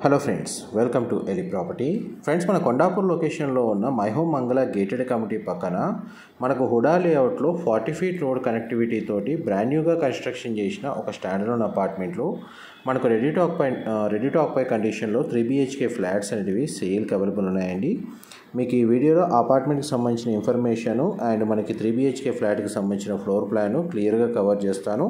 Hello friends, welcome to Eli property. Friends, మన కొండాపూర్ లొకేషన్లో ఉన్న my home Mangala gated committee పక్కన మనకు హుడా లేఅవుట్లో 40 ఫీట్ రోడ్ కనెక్టివిటీ తోటి బ్రాండ్ న్యూగా కన్స్ట్రక్షన్ చేసిన ఒక స్టాండర్డ్ అపార్ట్మెంట్లో మనకు రెడీ టు ఆక్యుపై కండిషన్లో 3 BHK ఫ్లాట్స్ అనేవి సేల్కి అవైలబుల్ ఉన్నాయండి. మీకు ఈ వీడియోలో అపార్ట్మెంట్కి సంబంధించిన ఇన్ఫర్మేషను అండ్ మనకి 3 BHK ఫ్లాట్కి సంబంధించిన ఫ్లోర్ ప్లాను క్లియర్గా కవర్ చేస్తాను.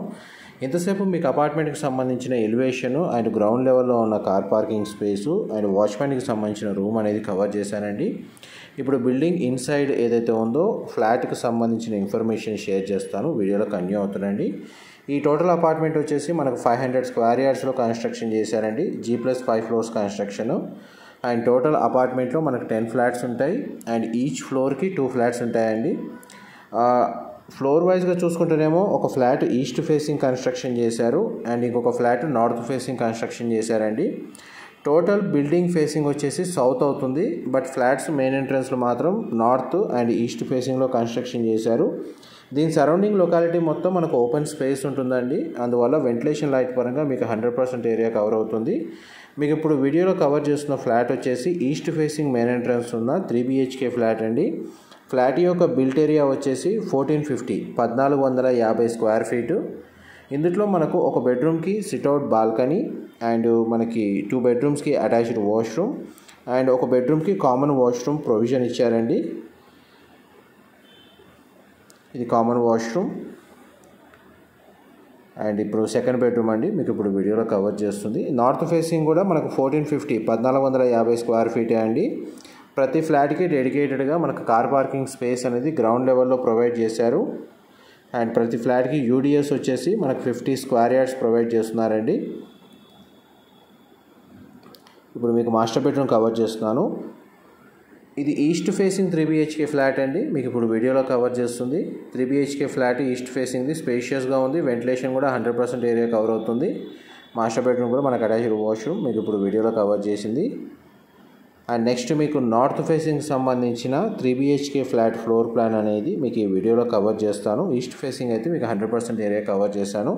ఇంతసేపు మీకు అపార్ట్మెంట్కి సంబంధించిన ఎలివేషను అండ్ గ్రౌండ్ లెవెల్లో ఉన్న కార్ పార్కింగ్ స్పేసు అండ్ వాచ్మెన్కి సంబంధించిన రూమ్ అనేది కవర్ చేశానండి. ఇప్పుడు బిల్డింగ్ ఇన్సైడ్ ఏదైతే ఉందో ఫ్లాట్కి సంబంధించిన ఇన్ఫర్మేషన్ షేర్ చేస్తాను, వీడియోలో కంటిన్యూ అవుతుందండి. ఈ టోటల్ అపార్ట్మెంట్ వచ్చేసి మనకు 500 స్క్వేర్ యార్డ్స్లో కన్స్ట్రక్షన్ చేశారండి. G+5 floors construction. And total అపార్ట్మెంట్లో మనకు 10 ఫ్లాట్స్ ఉంటాయి అండ్ ఈచ్ ఫ్లోర్కి 2 ఫ్లాట్స్ ఉంటాయండి. ఫ్లోర్ వైజ్గా చూసుకుంటేనేమో ఒక ఫ్లాట్ ఈస్ట్ ఫేసింగ్ కన్స్ట్రక్షన్ చేశారు అండ్ ఇంకొక ఫ్లాట్ నార్త్ ఫేసింగ్ కన్స్ట్రక్షన్ చేశారండి. టోటల్ బిల్డింగ్ ఫేసింగ్ వచ్చేసి సౌత్ అవుతుంది, బట్ ఫ్లాట్స్ మెయిన్ ఎంట్రన్స్లో మాత్రం నార్త్ అండ్ ఈస్ట్ ఫేసింగ్లో కన్స్ట్రక్షన్ చేశారు. దీని సరౌండింగ్ లొకాలిటీ మొత్తం మనకు ఓపెన్ స్పేస్ ఉంటుందండి. అందువల్ల వెంటిలేషన్ లైట్ పరంగా మీకు 100% ఏరియా కవర్ అవుతుంది. మీకు ఇప్పుడు వీడియోలో కవర్ చేస్తున్న ఫ్లాట్ వచ్చేసి ఈస్ట్ ఫేసింగ్ మెయిన్ ఎంట్రన్స్ ఉన్న 3 BHK ఫ్లాట్ అండి. ఫ్లాట్ యొక్క బిల్ట్ ఏరియా వచ్చేసి 1450 స్క్వేర్ ఫీటు. ఇందులో మనకు ఒక బెడ్రూమ్కి సిట్అవుట్ బాల్కనీ అండ్ మనకి 2 బెడ్రూమ్స్కి అటాచ్డ్ వాష్రూమ్ అండ్ ఒక బెడ్రూమ్కి కామన్ వాష్రూమ్ ప్రొవిజన్ ఇచ్చారండి. ఇది కామన్ వాష్రూమ్ అండ్ ఇప్పుడు సెకండ్ బెడ్రూమ్ అండి, మీకు ఇప్పుడు వీడియోలో కవర్ చేస్తుంది. నార్త్ ఫేసింగ్ కూడా మనకు 1450 స్క్వేర్ ఫీటే అండి. ప్రతి ఫ్లాట్కి డెడికేటెడ్గా మనకు కార్ పార్కింగ్ స్పేస్ అనేది గ్రౌండ్ లెవెల్లో ప్రొవైడ్ చేశారు అండ్ ప్రతి ఫ్లాట్కి UDS వచ్చేసి మనకు 50 స్క్వేర్ యార్డ్స్ ప్రొవైడ్ చేస్తున్నారండి. ఇప్పుడు మీకు మాస్టర్ బెడ్రూమ్ కవర్ చేస్తున్నాను. ఇది ఈస్ట్ ఫేసింగ్ 3 BHK ఫ్లాట్ అండి, మీకు ఇప్పుడు వీడియోలో కవర్ చేస్తుంది. 3 BHK ఫ్లాట్ ఈస్ట్ ఫేసింగ్ది, స్పేషియస్గా ఉంది, వెంటిలేషన్ కూడా 100% ఏరియా కవర్ అవుతుంది. మాస్టర్ బెడ్రూమ్ కూడా మనకు అటాచ్డ్ వాష్రూమ్ మీకు ఇప్పుడు వీడియోలో కవర్ చేసింది. అండ్ నెక్స్ట్ మీకు నార్త్ ఫేసింగ్ సంబంధించిన 3 BHK ఫ్లాట్ ఫ్లోర్ ప్లాన్ అనేది మీకు ఈ వీడియోలో కవర్ చేస్తాను. ఈస్ట్ ఫేసింగ్ అయితే మీకు 100% ఏరియా కవర్ చేశాను.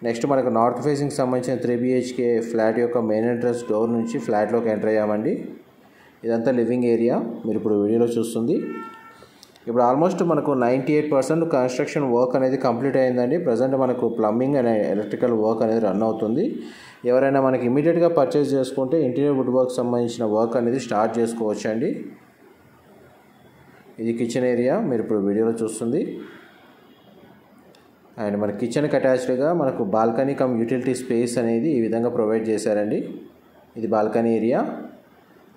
నెక్స్ట్ మనకు నార్త్ ఫేసింగ్ సంబంధించిన 3 BHK ఫ్లాట్ యొక్క మెయిన్ ఎంట్రన్స్ డోర్ నుంచి ఫ్లాట్లోకి ఎంటర్ అయ్యామండి. ఇదంతా లివింగ్ ఏరియా మీరు ఇప్పుడు వీడియోలో చూస్తుంది. ఇప్పుడు ఆల్మోస్ట్ మనకు 98% కన్స్ట్రక్షన్ వర్క్ అనేది కంప్లీట్ అయిందండి. ప్రజెంట్ మనకు ప్లంబింగ్ అండ్ ఎలక్ట్రికల్ వర్క్ అనేది రన్ అవుతుంది. ఎవరైనా మనకి ఇమీడియట్గా పర్చేస్ చేసుకుంటే ఇంటీరియర్ వుడ్ వర్క్ సంబంధించిన వర్క్ అనేది స్టార్ట్ చేసుకోవచ్చు అండి. ఇది కిచెన్ ఏరియా మీరు ఇప్పుడు వీడియోలో చూస్తుంది. అండ్ మన కిచెన్కి అటాచ్డ్గా మనకు బాల్కనీ కమ్ యూటిలిటీ స్పేస్ అనేది ఈ విధంగా ప్రొవైడ్ చేశారండి. ఇది balcony area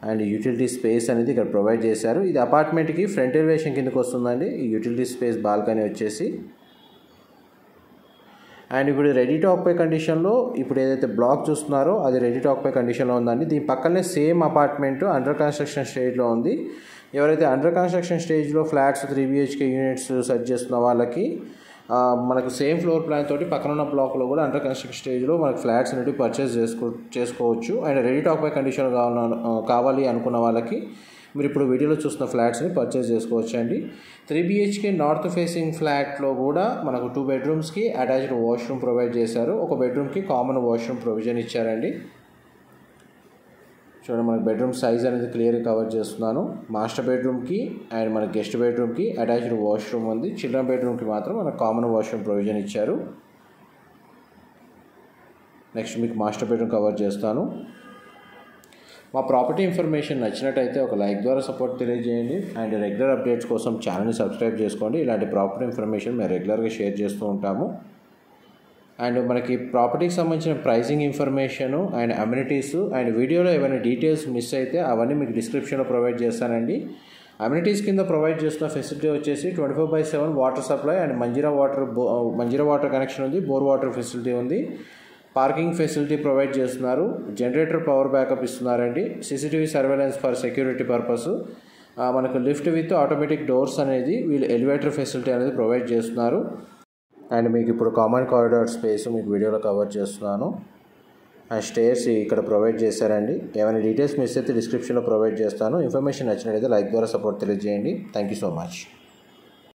and utility space అనేది ఇక్కడ ప్రొవైడ్ చేశారు. ఇది అపార్ట్మెంట్కి ఫ్రంట్ ఎలివేషన్ కిందకి వస్తుందండి ఈ యూటిలిటీ స్పేస్ బాల్కనీ వచ్చేసి. అండ్ ఇప్పుడు రెడీ టు ఆక్యుపై కండిషన్లో ఇప్పుడు ఏదైతే బ్లాక్ చూస్తున్నారో అది రెడీ టు ఆక్యుపై కండిషన్లో ఉందండి. దీని పక్కనే సేమ్ అపార్ట్మెంట్ అండర్ కన్స్ట్రక్షన్ స్టేజ్లో ఉంది. ఎవరైతే అండర్ కన్స్ట్రక్షన్ స్టేజ్లో ఫ్లాట్స్ 3 BHK యూనిట్స్ సెర్చ్ చేస్తున్న వాళ్ళకి మనకు సేమ్ ఫ్లోర్ ప్లాన్ తోటి పక్కన ఉన్న బ్లాక్లో కూడా అండర్ కన్స్ట్రక్షన్ స్టేజ్లో మనకు ఫ్లాట్స్ అనేవి పర్చేస్ చేసుకోవచ్చు. And ready to occupy condition కావాలి అనుకున్న వాళ్ళకి మీరు ఇప్పుడు వీడియోలో చూస్తున్న ఫ్లాట్స్ని పర్చేస్ చేసుకోవచ్చు అండి. 3 BHK నార్త్ ఫేసింగ్ ఫ్లాట్లో కూడా మనకు 2 బెడ్రూమ్స్కి అటాచ్డ్ వాష్రూమ్ ప్రొవైడ్ చేశారు. ఒక బెడ్రూమ్కి కామన్ వాష్రూమ్ ప్రొవిజన్ ఇచ్చారండి. చూడండి, మనకు బెడ్రూమ్ సైజ్ అనేది క్లియర్గా కవర్ చేస్తున్నాను. మాస్టర్ బెడ్రూమ్కి అండ్ మన గెస్ట్ బెడ్రూమ్కి అటాచ్డ్ వాష్రూమ్ ఉంది. చిల్డ్రన్ బెడ్రూమ్కి మాత్రం మనకు కామన్ వాష్రూమ్ ప్రొవిజన్ ఇచ్చారు. నెక్స్ట్ మీకు మాస్టర్ బెడ్రూమ్ కవర్ చేస్తాను. మా ప్రాపర్టీ ఇన్ఫర్మేషన్ నచ్చినట్టయితే ఒక లైక్ ద్వారా సపోర్ట్ తెలియజేయండి అండ్ రెగ్యులర్ అప్డేట్స్ కోసం ఛానల్ని సబ్స్క్రైబ్ చేసుకోండి. ఇలాంటి ప్రాపర్టీ ఇన్ఫర్మేషన్ మేము రెగ్యులర్గా షేర్ చేస్తూ ఉంటాము. అండ్ మనకి ప్రాపర్టీకి సంబంధించిన pricing information and amenities and వీడియోలో ఏమైనా డీటెయిల్స్ మిస్ అయితే అవన్నీ మీకు డిస్క్రిప్షన్లో ప్రొవైడ్ చేస్తానండి. అమ్యూనిటీస్ కింద ప్రొవైడ్ చేస్తున్న ఫెసిలిటీ వచ్చేసి 24/7 water supply and Manjira water connection ఉంది. బోర్ వాటర్ ఫెసిలిటీ ఉంది. పార్కింగ్ ఫెసిలిటీ ప్రొవైడ్ చేస్తున్నారు. జనరేటర్ పవర్ బ్యాకప్ ఇస్తున్నారండి. CCTV surveillance for security purpose. మనకు లిఫ్ట్ విత్ ఆటోమేటిక్ డోర్స్ అనేది వీళ్ళు ఎలివేటర్ ఫెసిలిటీ అనేది ప్రొవైడ్ చేస్తున్నారు. అండ్ మీకు ఇప్పుడు కామన్ కారిడార్ స్పేస్ మీకు వీడియోలో కవర్ చేస్తున్నాను. అండ్ స్టేర్స్ ఇక్కడ ప్రొవైడ్ చేశారండి. ఏమైనా డీటెయిల్స్ మిస్ అయితే డిస్క్రిప్షన్లో ప్రొవైడ్ చేస్తాను. ఇన్ఫర్మేషన్ నచ్చినట్లయితే లైక్ ద్వారా సపోర్ట్ తెలియజేయండి. Thank you so much.